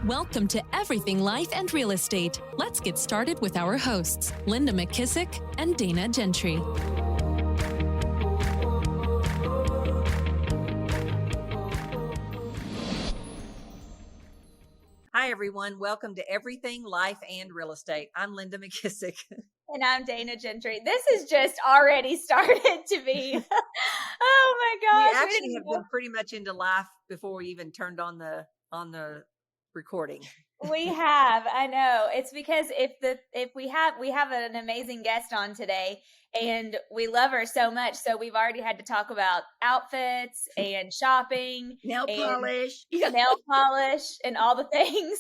Welcome to Everything Life and Real Estate. Let's get started with our hosts, Linda McKissick and Dana Gentry. Hi, everyone. Welcome to Everything Life and Real Estate. I'm Linda McKissick. And I'm Dana Gentry. This has just already started to be. Oh my gosh. We actually have been pretty much into life before we even turned on the recording. We have. I know. It's because if we have an amazing guest on today and we love her so much. So we've already had to talk about outfits and shopping, nail polish, and all the things.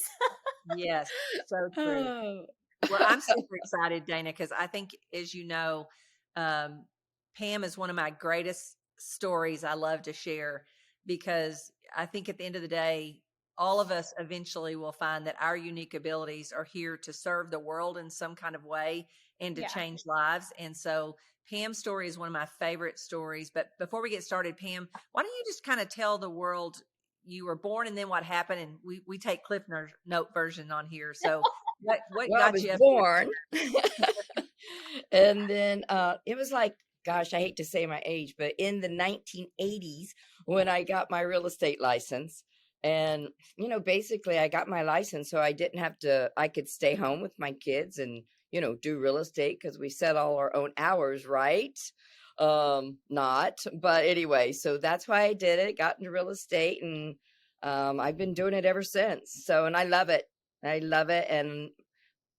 Yes, so true. Oh. Well, I'm super excited, Dana, because I think, as you know, Pam is one of my greatest stories I love to share, because I think at the end of the day, all of us eventually will find that our unique abilities are here to serve the world in some kind of way and to change lives. And so Pam's story is one of my favorite stories. But before we get started, Pam, why don't you just kind of tell the world you were born and then what happened? And we take Cliff Note version on here. So what got you up born? And then it was like, gosh, I hate to say my age, but in the 1980s when I got my real estate license. And, you know, basically I got my license so I didn't have to, I could stay home with my kids and, you know, do real estate because we set all our own hours, right? Not, but anyway, so that's why I did it, got into real estate, and I've been doing it ever since. So, and I love it. I love it. And,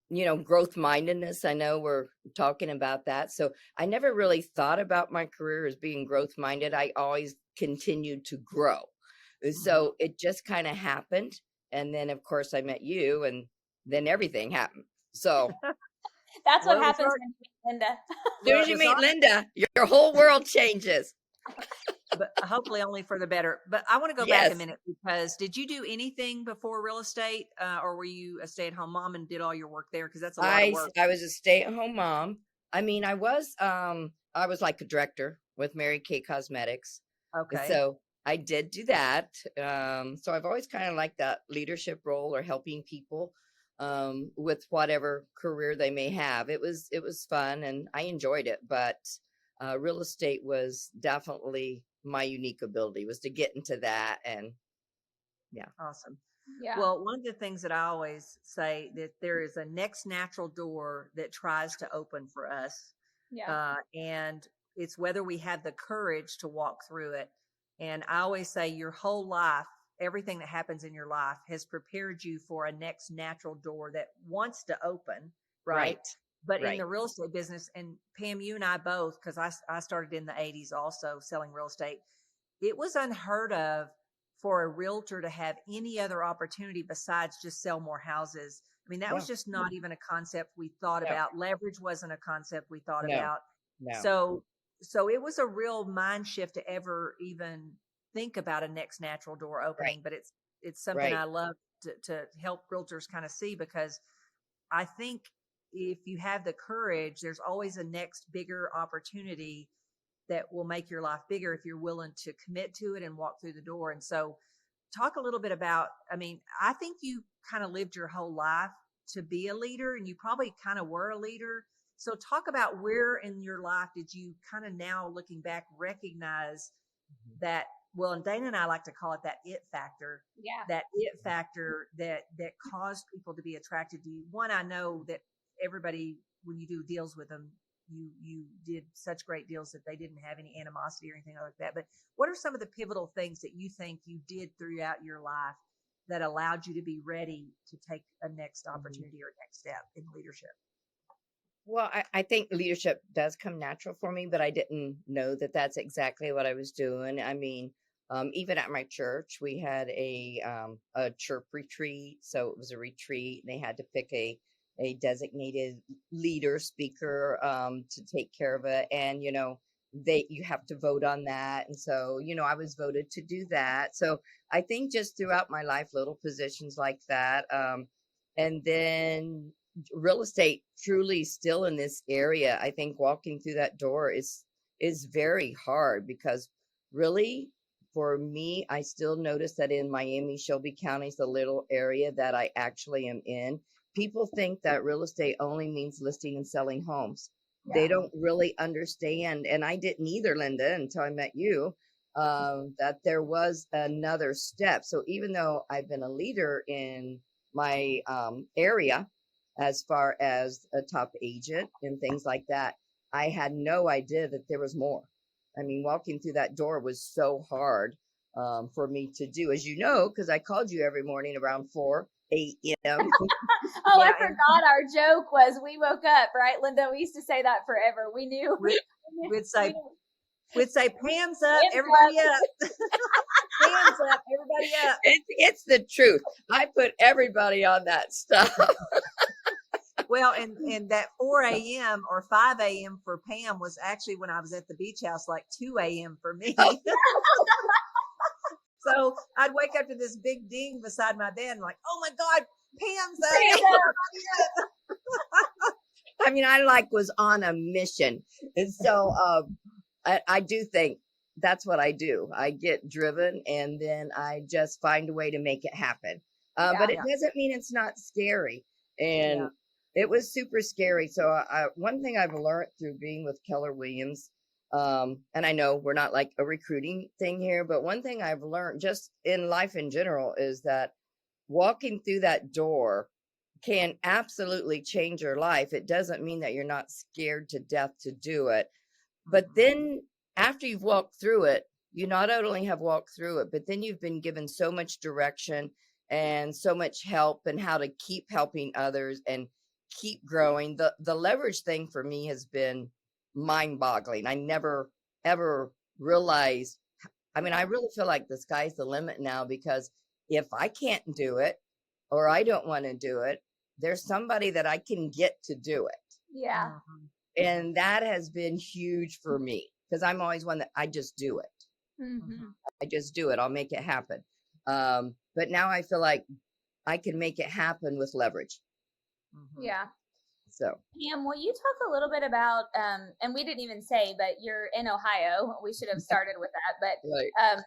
you know, growth mindedness, I know we're talking about that. So I never really thought about my career as being growth minded. I always continued to grow. So it just kind of happened. And then, of course, I met you, and then everything happened. So that's what happens when you meet Linda. As soon as you meet Linda, your whole world changes. But hopefully only for the better. But I want to go back a minute, because did you do anything before real estate, or were you a stay-at-home mom and did all your work there? Because that's a lot of work. I was a stay-at-home mom. I mean, I was like a director with Mary Kay Cosmetics. Okay. So I did do that. So I've always kind of liked that leadership role or helping people with whatever career they may have. It was fun and I enjoyed it, but real estate was definitely my unique ability, was to get into that. And awesome. Yeah. Well, one of the things that I always say, that there is a next natural door that tries to open for us. Yeah. And it's whether we have the courage to walk through it. And I always say your whole life, everything that happens in your life has prepared you for a next natural door that wants to open. Right. But in the real estate business, and Pam, you and I both, because I started in the 80s also selling real estate, it was unheard of for a realtor to have any other opportunity besides just sell more houses. I mean, that was just not even a concept we thought about. Leverage wasn't a concept we thought about. No. So it was a real mind shift to ever even think about a next natural door opening. But it's something I love to help realtors kind of see, because I think if you have the courage, there's always a next bigger opportunity that will make your life bigger if you're willing to commit to it and walk through the door. And so talk a little bit about, I mean, I think you kind of lived your whole life to be a leader, and you probably kind of were a leader. So talk about where in your life did you kind of, now looking back, recognize that, well, and Dana and I like to call it that it factor. Yeah. That it factor that caused people to be attracted to you. One, I know that everybody, when you do deals with them, you did such great deals that they didn't have any animosity or anything like that. But what are some of the pivotal things that you think you did throughout your life that allowed you to be ready to take a next opportunity or next step in leadership? Well, I think leadership does come natural for me, but I didn't know that that's exactly what I was doing. I mean, even at my church, we had a church retreat. So it was a retreat. They had to pick a designated leader speaker to take care of it. And, you know, you have to vote on that. And so, you know, I was voted to do that. So I think just throughout my life, little positions like that. And then real estate truly still in this area. I think walking through that door is very hard, because really for me, I still notice that in Miami, Shelby County is the little area that I actually am in. People think that real estate only means listing and selling homes. They Yeah. don't really understand, and I didn't either, Linda, until I met you, that there was another step. So even though I've been a leader in my area, as far as a top agent and things like that, I had no idea that there was more. I mean, walking through that door was so hard for me to do, as you know, because I called you every morning around 4 a.m. Oh, I Yeah, and forgot our joke was we woke up, right, Linda? We used to say that forever. We knew. we'd, We we'd say, knew. we'd say, Pam's up, Hands everybody up. up. Pam's up, everybody up. It's the truth. I put everybody on that stuff. Well, and that 4 a.m. or 5 a.m. for Pam was actually when I was at the beach house, like 2 a.m. for me. So I'd wake up to this big ding beside my bed and like, oh my God, Pam's up. Hands up. I mean, I was on a mission. And so I do think that's what I do. I get driven and then I just find a way to make it happen. But it doesn't mean it's not scary. And it was super scary. So one thing I've learned through being with Keller Williams, and I know we're not like a recruiting thing here, but one thing I've learned just in life in general is that walking through that door can absolutely change your life. It doesn't mean that you're not scared to death to do it. But then after you've walked through it, you not only have walked through it, but then you've been given so much direction and so much help and how to keep helping others and keep growing. The leverage thing for me has been mind-boggling. I never ever realized. I mean, I really feel like the sky's the limit now, because if I can't do it or I don't want to do it, there's somebody that I can get to do it. Yeah. And that has been huge for me, because I'm always one that I just do it. Mm-hmm. I just do it. I'll make it happen. But now I feel like I can make it happen with leverage. Yeah. So Pam, will you talk a little bit about, and we didn't even say, but you're in Ohio. We should have started with that, but right.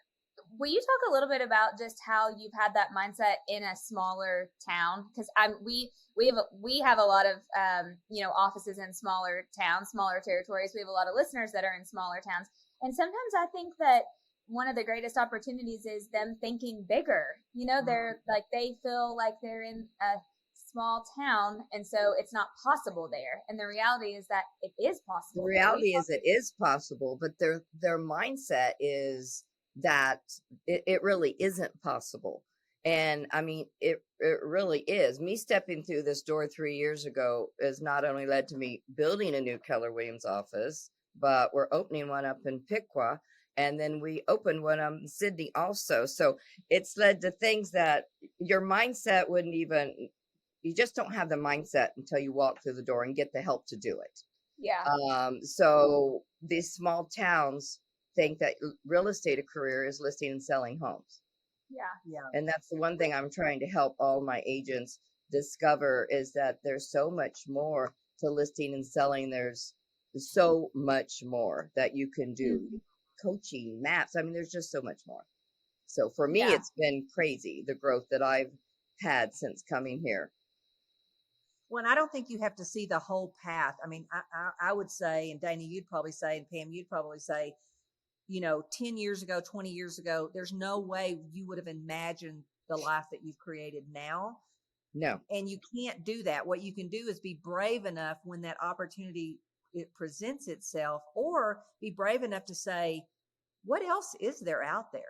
Will you talk a little bit about just how you've had that mindset in a smaller town? Because we have a lot of offices in smaller towns, smaller territories. We have a lot of listeners that are in smaller towns, and sometimes I think that one of the greatest opportunities is them thinking bigger. They're like, they feel like they're in a small town, and so it's not possible there. And the reality is that it is possible. The reality is it is possible, but their mindset is that it really isn't possible. And I mean, it really is. Me stepping through this door 3 years ago has not only led to me building a new Keller Williams office, but we're opening one up in Piqua, and then we opened one up in Sydney also. So it's led to things that your mindset wouldn't even, you just don't have the mindset until you walk through the door and get the help to do it. Yeah. So these small towns think that real estate a career is listing and selling homes. Yeah. And that's the one thing I'm trying to help all my agents discover, is that there's so much more to listing and selling. There's so much more that you can do. Coaching, maps. I mean, there's just so much more. So for me, it's been crazy, the growth that I've had since coming here. Well, I don't think you have to see the whole path. I mean, I would say, and Dana, you'd probably say, and Pam, you'd probably say, 10 years ago, 20 years ago, there's no way you would have imagined the life that you've created now. No. And you can't do that. What you can do is be brave enough when that opportunity it presents itself, or be brave enough to say, what else is there out there?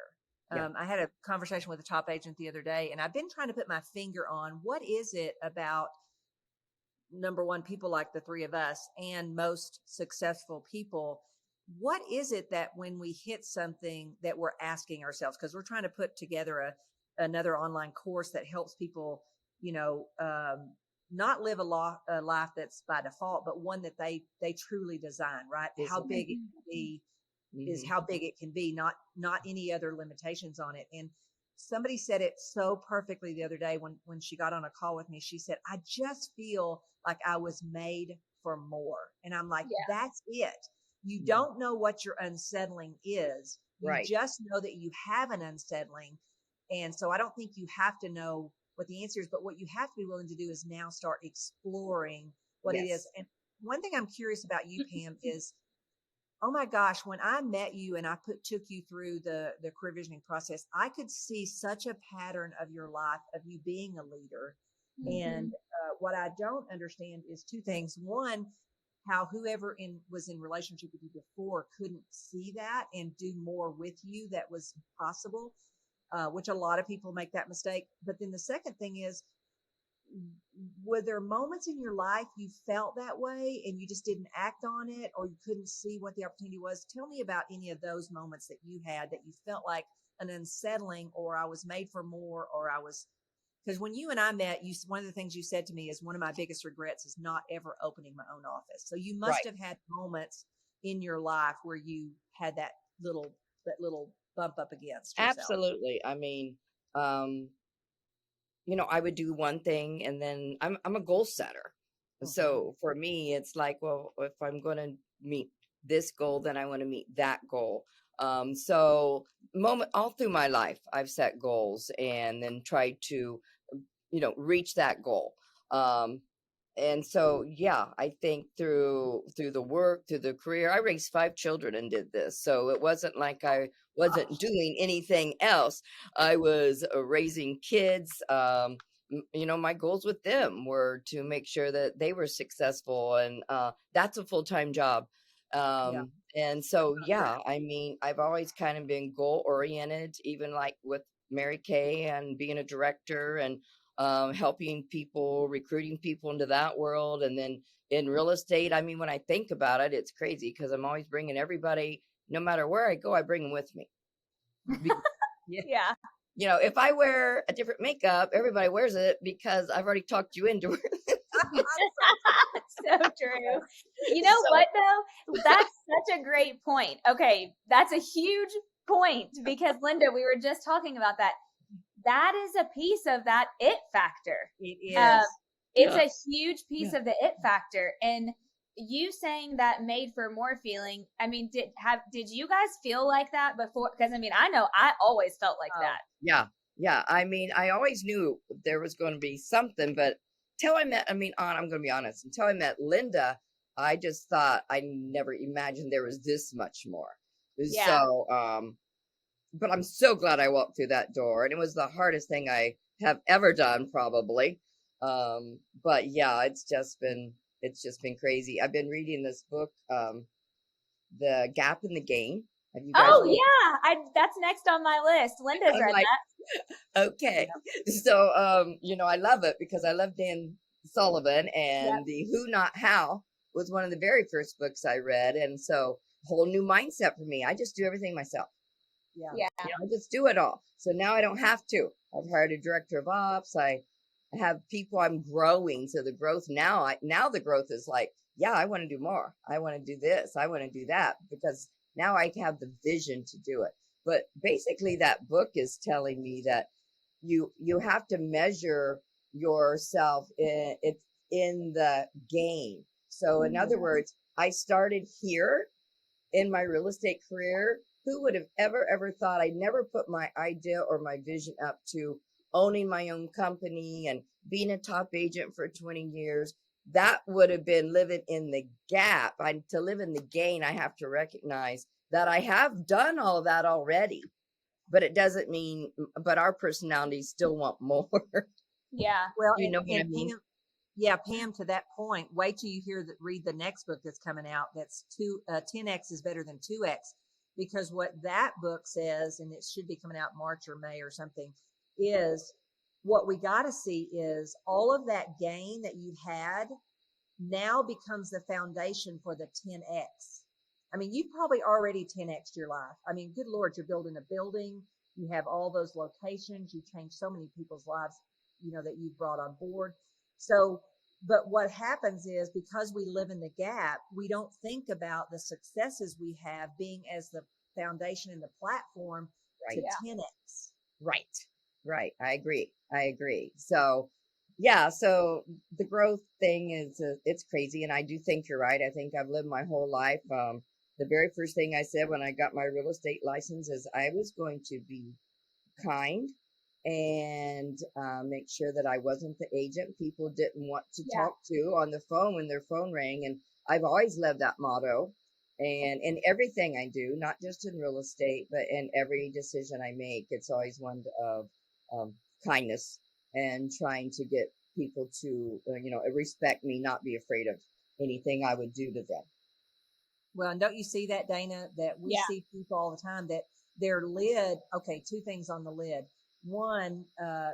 Yeah. I had a conversation with a top agent the other day, and I've been trying to put my finger on what is it about, number one, people like the three of us and most successful people. What is it that when we hit something that we're asking ourselves, because we're trying to put together another online course that helps people, not live a life that's by default, but one that they truly design, right? How big it can be is how big it can be, not any other limitations on it. And somebody said it so perfectly the other day when she got on a call with me. She said, I just feel like I was made for more. And I'm like, that's it. You don't know what your unsettling is, You Right. just know that you have an unsettling. And so I don't think you have to know what the answer is, but what you have to be willing to do is now start exploring what it is. Yes. And one thing I'm curious about you, Pam, is, oh my gosh, when I met you and I took you through the career visioning process, I could see such a pattern of your life of you being a leader. And what I don't understand is two things. One, how whoever was in relationship with you before couldn't see that and do more with you that was possible, which a lot of people make that mistake. But then the second thing is, were there moments in your life you felt that way and you just didn't act on it, or you couldn't see what the opportunity was? Tell me about any of those moments that you had that you felt like an unsettling, or I was made for more, or I was, because when you and I met, one of the things you said to me is, one of my biggest regrets is not ever opening my own office. So you must Right. have had moments in your life where you had that little bump up against yourself. Absolutely. I mean, um, I would do one thing and then I'm a goal setter. Mm-hmm. So for me, it's like, well, if I'm going to meet this goal, then I want to meet that goal. So moment all through my life, I've set goals and then tried to, reach that goal. Um, and so, yeah, I think through the work, through the career, I raised 5 children and did this. So it wasn't like I wasn't Gosh. doing anything else. I was raising kids. My goals with them were to make sure that they were successful, and that's a full-time job. Yeah. And so, yeah, I mean, I've always kind of been goal oriented, even like with Mary Kay and being a director and helping people, recruiting people into that world. And then in real estate, I mean, when I think about it, it's crazy because I'm always bringing everybody, no matter where I go, I bring them with me. Yeah. Yeah. If I wear a different makeup, everybody wears it because I've already talked you into it. So true. You know So, what though? That's such a great point. Okay, that's a huge point because Linda, we were just talking about that. That is a piece of that it factor. It Um, is. it's yeah, a huge piece yeah. of the it factor. And you saying that made for more feeling. I mean, did you guys feel like that before? Because I mean, I know I always felt like Oh, that. Yeah. Yeah. I mean, I always knew there was going to be something, but till I met, I'm going to be honest, until I met Linda, I just thought I never imagined there was this much more. Yeah. So, but I'm so glad I walked through that door, and it was the hardest thing I have ever done, probably. But yeah, it's just been crazy. I've been reading this book, The Gap in the Gain. Have you guys Oh read? yeah, that's next on my list. Linda's I'm read like, that. okay. So, I love it because I love Dan Sullivan, Yep. and the Who Not How was one of the very first books I read. And so, whole new mindset for me. I just do everything myself. yeah. Yeah. I just do it all. So now I don't have to. I've hired a director of ops. I have people. I'm growing. So the growth now the growth is like, yeah, I want to do more. I want to do this. I want to do that, because now I have the vision to do it. But basically that book is telling me that you have to measure yourself in the game. So in other words, I started here in my real estate career. Who would have ever thought? I never put my idea or my vision up to owning my own company and being a top agent for 20 years. That would have been living in the gap. To live in the gain, I have to recognize that I have done all of that already, but it doesn't mean, but our personalities still want more. Yeah. Well, You know what I and mean? Pam, yeah, Pam, to that point, wait till you read the next book that's coming out. That's 10X is better than 2X, because what that book says, and it should be coming out March or May or something, is what we got to see is all of that gain that you've had now becomes the foundation for the 10X. I mean, you probably already 10X your life. I mean, good Lord, you're building a building. You have all those locations. You changed so many people's lives, that you've brought on board. So, but what happens is, because we live in the gap, we don't think about the successes we have being as the foundation and the platform to Right. Yeah. 10X. Right. I agree. So, yeah. So the growth thing is, it's crazy. And I do think you're right. I think I've lived my whole life, the very first thing I said when I got my real estate license is I was going to be kind and make sure that I wasn't the agent people didn't want to Yeah. talk to on the phone when their phone rang. And I've always lived that motto. And in everything I do, not just in real estate, but in every decision I make, it's always one of kindness and trying to get people to, respect me, not be afraid of anything I would do to them. Well, and don't you see that, Dana, that we Yeah. see people all the time that their lid, okay, two things on the lid. One,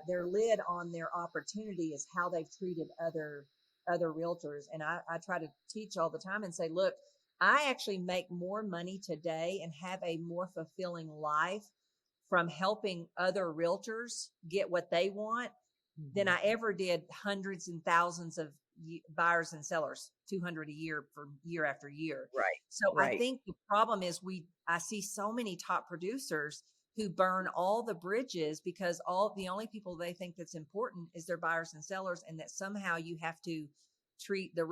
their lid on their opportunity is how they've treated other realtors. And I try to teach all the time and say, look, I actually make more money today and have a more fulfilling life from helping other realtors get what they want than I ever did hundreds and thousands of buyers and sellers, 200 a year for year after year. Right. So I Right. think the problem is I see so many top producers who burn all the bridges because the only people they think that's important is their buyers and sellers, and that somehow you have to treat the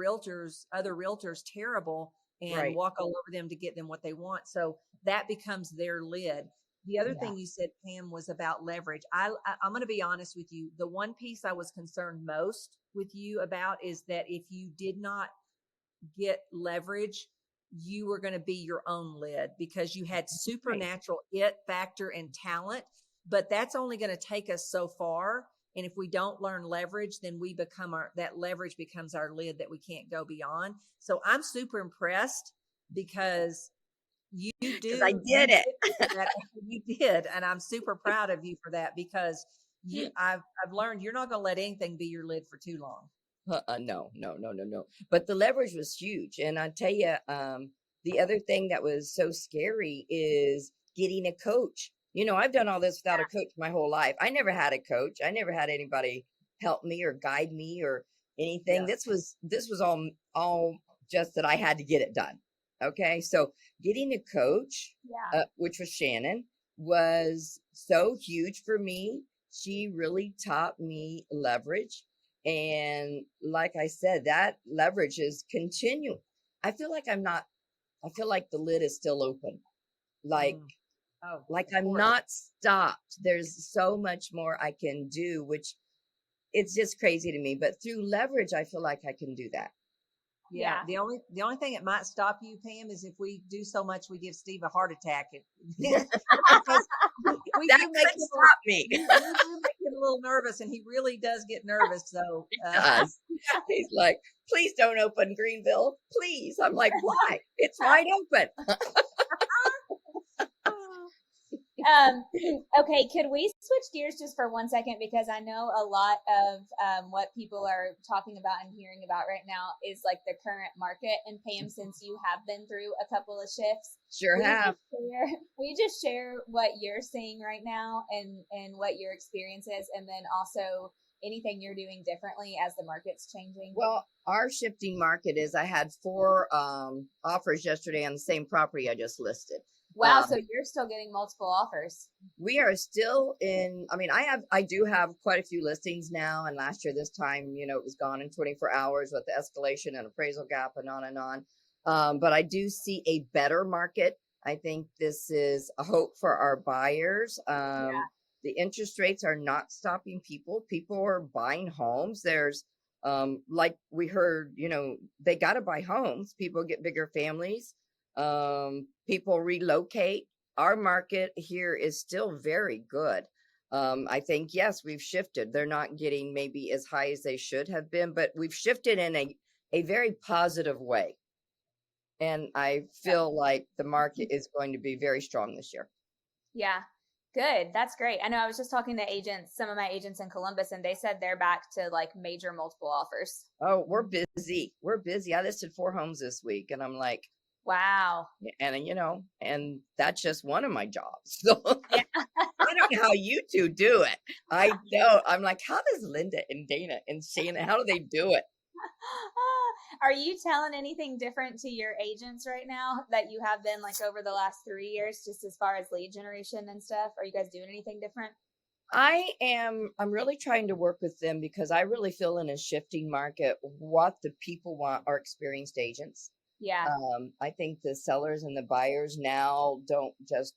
other realtors terrible and Right. walk all over them to get them what they want. So that becomes their lid. The other Yeah. thing you said, Pam, was about leverage. I'm going to be honest with you. The one piece I was concerned most with you about is that if you did not get leverage, you were going to be your own lid because you had supernatural it factor and talent, but that's only going to take us so far. And if we don't learn leverage, then that leverage becomes our lid that we can't go beyond. So I'm super impressed because you Because I did it. that. You did. And I'm super proud of you for that because I've learned you're not going to let anything be your lid for too long. No. But the leverage was huge. And I tell you, the other thing that was so scary is getting a coach. I've done all this without a coach my whole life. I never had a coach. I never had anybody help me or guide me or anything. Yeah. This was all just that I had to get it done. Okay. So getting a coach, which was Shannon, was so huge for me. She really taught me leverage. And like I said, that leverage is continuing. I feel like the lid is still open. Like I'm not stopped. There's so much more I can do, which it's just crazy to me. But through leverage, I feel like I can do that. Yeah. The only thing that might stop you, Pam, is if we do so much we give Steve a heart attack. Because we that do make could stop me. we do make him a little nervous, and he really does get nervous. So he does. He's like, please don't open Greenville, please. I'm like, why? It's wide open. Okay, could we switch gears just for 1 second? Because I know a lot of what people are talking about and hearing about right now is like the current market. And Pam, since you have been through a couple of shifts, sure have. Will you just share what you're seeing right now and what your experience is, and then also anything you're doing differently as the market's changing? Well, our shifting market is I had 4 offers yesterday on the same property I just listed. Wow. So you're still getting multiple offers. We are still I do have quite a few listings now. And last year, this time, it was gone in 24 hours with the escalation and appraisal gap and on and on. But I do see a better market. I think this is a hope for our buyers. The interest rates are not stopping people. People are buying homes. There's, like we heard, they got to buy homes. People get bigger families. People relocate. Our market here is still very good. I think, yes, we've shifted. They're not getting maybe as high as they should have been, but we've shifted in a very positive way. And I feel like the market is going to be very strong this year. Yeah. Good. That's great. I know I was just talking to some of my agents in Columbus, and they said they're back to like major multiple offers. Oh, we're busy. I listed 4 homes this week, and I'm like, wow. And and that's just one of my jobs. So I don't know how you two do it. I know. I'm like, how does Linda and Dana and Shana, how do they do it? Are you telling anything different to your agents right now that you have been like over the last 3 years, just as far as lead generation and stuff? Are you guys doing anything different? I'm really trying to work with them because I really feel in a shifting market, what the people want are experienced agents. Yeah. I think the sellers and the buyers now don't just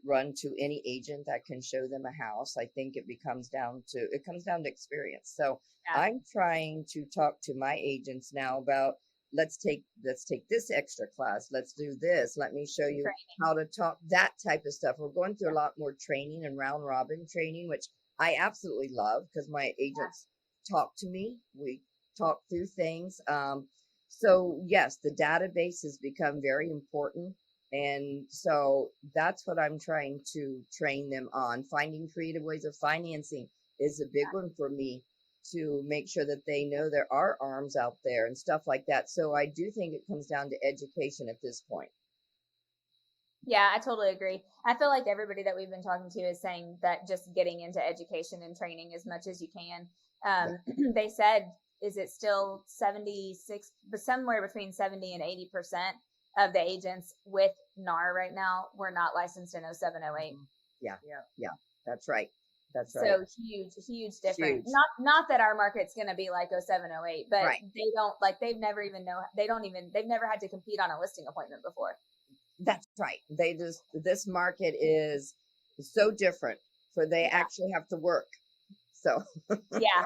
run to any agent that can show them a house. I think it comes down to experience. So Yeah. I'm trying to talk to my agents now about let's take this extra class. Let's do this. Let me show you how to talk, that type of stuff. We're going through a lot more training and round robin training, which I absolutely love because my agents talk to me. We talk through things. So yes, the database has become very important. And so that's what I'm trying to train them on. Finding creative ways of financing is a big one for me, to make sure that they know there are arms out there and stuff like that. So I do think it comes down to education at this point. Yeah, I totally agree. I feel like everybody that we've been talking to is saying that just getting into education and training as much as you can. They said, is it still 76, but somewhere between 70 and 80% of the agents with NAR right now were not licensed in 0708. Yeah. That's right. That's right. So huge difference. Not that our market's going to be like 0708, but they don't, like, they've never had to compete on a listing appointment before. That's right. This market is so different, for they actually have to work. So yeah.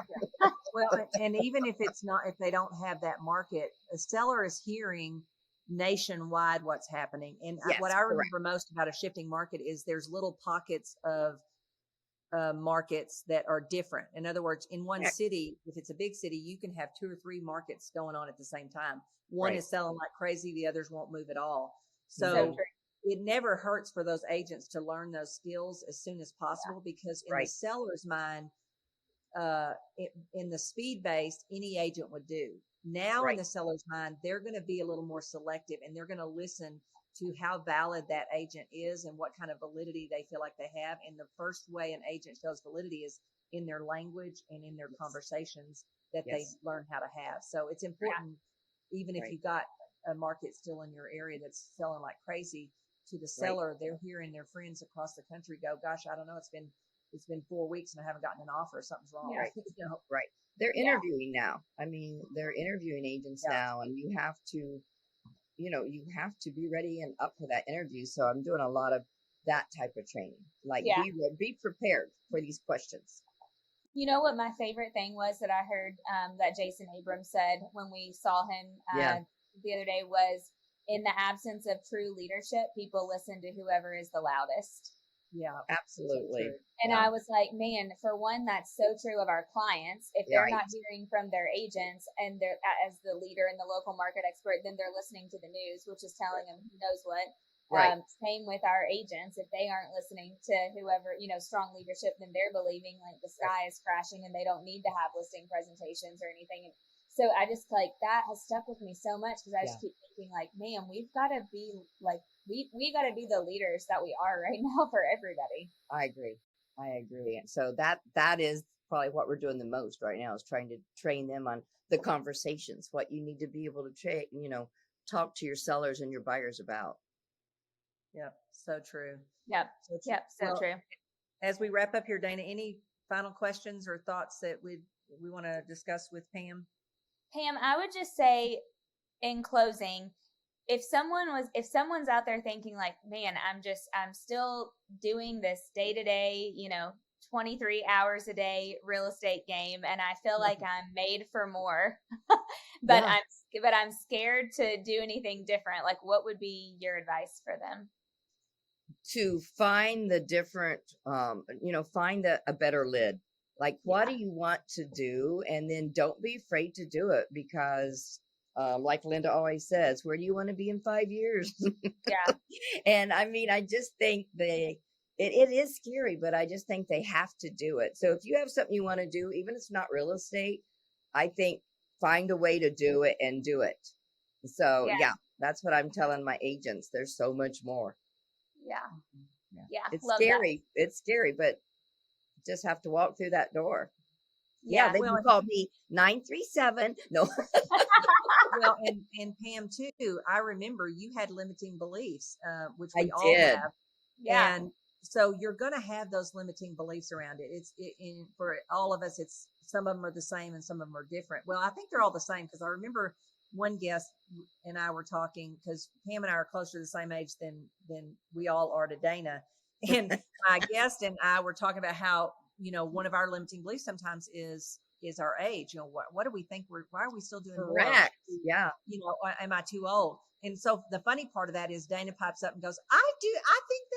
Well, and even if they don't have that market, a seller is hearing nationwide what's happening. And what I remember most about a shifting market is there's little pockets of markets that are different. In other words, in one city, if it's a big city, you can have 2 or 3 markets going on at the same time. One is selling like crazy, the others won't move at all. So it never hurts for those agents to learn those skills as soon as possible, because in the seller's mind, in the speed based, any agent would do. Now in the seller's mind, they're going to be a little more selective, and they're going to listen to how valid that agent is and what kind of validity they feel like they have. And the first way an agent shows validity is in their language and in their conversations that they learn how to have. So it's important, even if you got a market still in your area that's selling like crazy, to the seller, they're hearing their friends across the country go, gosh, I don't know, it's been 4 weeks and I haven't gotten an offer. Something's wrong. They're interviewing now. I mean, they're interviewing agents now, and you have to be ready and up for that interview. So I'm doing a lot of that type of training. Like, be prepared for these questions. You know what my favorite thing was that I heard that Jason Abrams said when we saw him the other day was, in the absence of true leadership, people listen to whoever is the loudest. Yeah, absolutely. And I was like, man, for one, that's so true of our clients. If they're not hearing from their agents and they're as the leader and the local market expert, then they're listening to the news, which is telling them who knows what. Same with our agents. If they aren't listening to whoever, strong leadership, then they're believing like the sky is crashing and they don't need to have listing presentations or anything. So I just, like, that has stuck with me so much, because I just keep thinking, like, man, we've got to be like, we got to be the leaders that we are right now for everybody. I agree. And so that is probably what we're doing the most right now, is trying to train them on the conversations, what you need to be able to talk to your sellers and your buyers about. Yep. So true. Yep. So true. As we wrap up here, Dana, any final questions or thoughts that we want to discuss with Pam? Pam, I would just say, in closing, if someone's out there thinking like, man, I'm still doing this day to day, 23 hours a day real estate game, and I feel like I'm made for more, but I'm scared to do anything different. Like, what would be your advice for them? To find the different, find a better lid. Like, what do you want to do? And then don't be afraid to do it, because like Linda always says, where do you want to be in 5 years? And I mean, I just think it is scary, but I just think they have to do it. So if you have something you want to do, even if it's not real estate, I think find a way to do it and do it. So that's what I'm telling my agents. There's so much more. Yeah. It's scary. It's scary, but just have to walk through that door. They can call me 937. No. Well, and Pam too, I remember you had limiting beliefs, which we all did. have. Yeah. And so you're going to have those limiting beliefs around it. For all of us, some of them are the same and some of them are different. Well, I think they're all the same, because I remember one guest and I were talking, because Pam and I are closer to the same age than we all are to Dana. And my guest and I were talking about how, one of our limiting beliefs sometimes is our age. What do we think why are we still doing Correct. more? Yeah. Am I too old? And so the funny part of that is Dana pipes up and goes, I think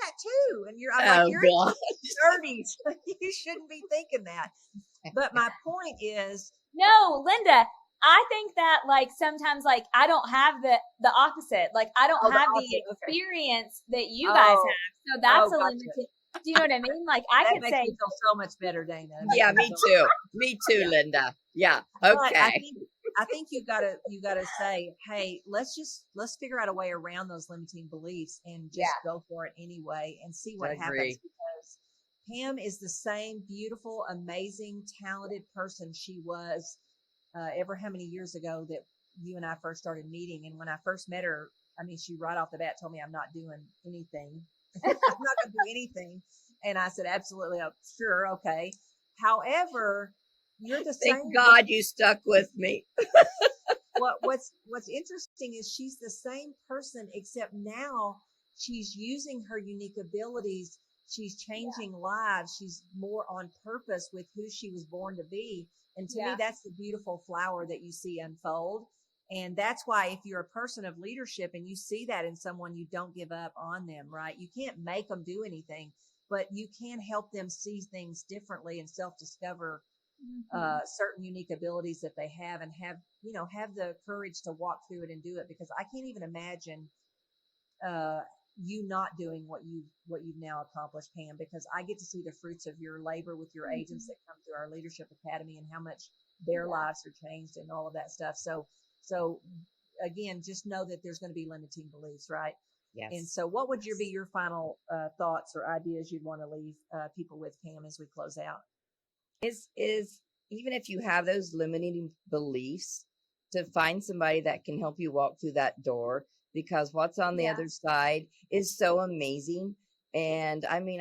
that too. And I'm like, you're in your 30s. You shouldn't be thinking that. But my point is, no, Linda, I think that like sometimes like I don't have the opposite. Like I don't have the experience that you guys have. So that's a limited. Do you know what I mean? Like I could say, me feel so much better, Dana. Yeah, me too. Me too, Linda. Yeah. Okay. I think you gotta say, hey, let's figure out a way around those limiting beliefs and just go for it anyway and see what happens. Because Pam is the same beautiful, amazing, talented person she was ever how many years ago that you and I first started meeting. And when I first met her, I mean, she right off the bat told me I'm not doing anything. I'm not going to do anything. And I said, absolutely. Sure. Okay. However, you're the same. Thank God you stuck with me. What's interesting is she's the same person, except now she's using her unique abilities. She's changing lives. She's more on purpose with who she was born to be. And to me, that's the beautiful flower that you see unfold. And that's why if you're a person of leadership and you see that in someone, you don't give up on them, right? You can't make them do anything, but you can help them see things differently and self-discover certain unique abilities that they have, and have the courage to walk through it and do it. Because I can't even imagine you not doing what you've now accomplished, Pam, because I get to see the fruits of your labor with your agents that come through our Leadership Academy and how much their lives are changed and all of that stuff. So again, just know that there's going to be limiting beliefs, right? Yes. And so what would be your final thoughts or ideas you'd want to leave people with, Pam, as we close out? Is even if you have those limiting beliefs, to find somebody that can help you walk through that door, because what's on the other side is so amazing. And I mean,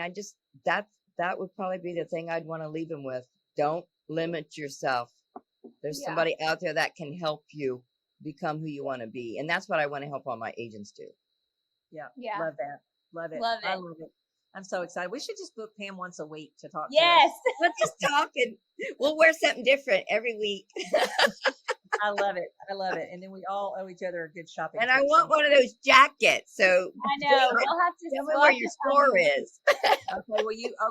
that would probably be the thing I'd want to leave them with. Don't limit yourself. There's somebody out there that can help you become who you want to be. And that's what I want to help all my agents do. Yeah. Love that. Love it. Love it. I love it. I'm so excited. We should just book Pam once a week to talk. Yes. To us. We'll just talk and we'll wear something different every week. I love it. I love it. And then we all owe each other a good shopping. And I want one of those jackets. So I know. We'll have to tell me where your store is.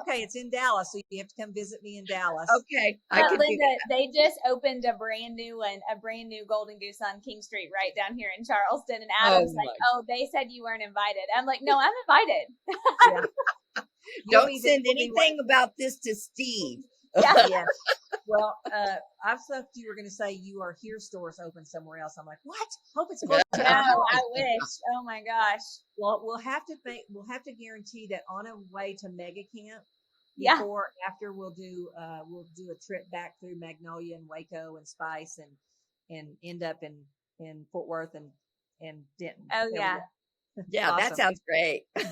Okay, it's in Dallas, so you have to come visit me in Dallas. Okay. Linda, they just opened a brand new Golden Goose on King Street right down here in Charleston. And Adam's they said you weren't invited. I'm like, no, I'm invited. Don't send anything about this to Steve. Yeah. Well, I thought you were going to say you are here stores open somewhere else. I'm like, what? Hope it's close. No, I wish. Oh my gosh. Well, we'll have to guarantee that on a way to Mega Camp. Before, after we'll do a trip back through Magnolia and Waco and Spice and end up in Fort Worth and Denton. Oh yeah. Yeah, awesome. That sounds great. All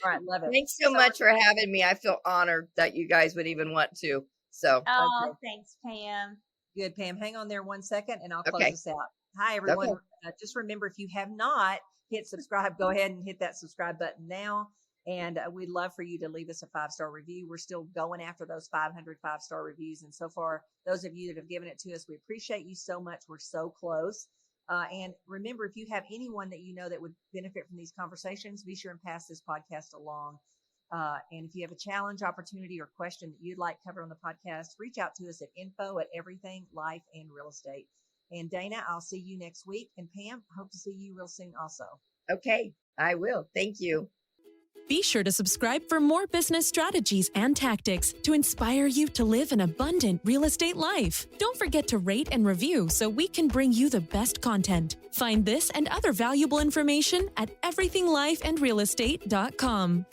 right, love it. Thanks so much for having me. I feel honored that you guys would even want to. So. Oh, thanks, Pam. Good, Pam. Hang on there 1 second, and I'll close this out. Hi, everyone. Okay. Just remember, if you have not hit subscribe, go ahead and hit that subscribe button now. And we'd love for you to leave us a 5-star review. We're still going after those 500 5-star reviews. And so far, those of you that have given it to us, we appreciate you so much. We're so close. And remember, if you have anyone that you know that would benefit from these conversations, be sure and pass this podcast along. And if you have a challenge, opportunity, or question that you'd like covered on the podcast, reach out to us at info@everything life and real estate. And Dana, I'll see you next week. And Pam, hope to see you real soon also. Okay, I will. Thank you. Be sure to subscribe for more business strategies and tactics to inspire you to live an abundant real estate life. Don't forget to rate and review so we can bring you the best content. Find this and other valuable information at everythinglifeandrealestate.com.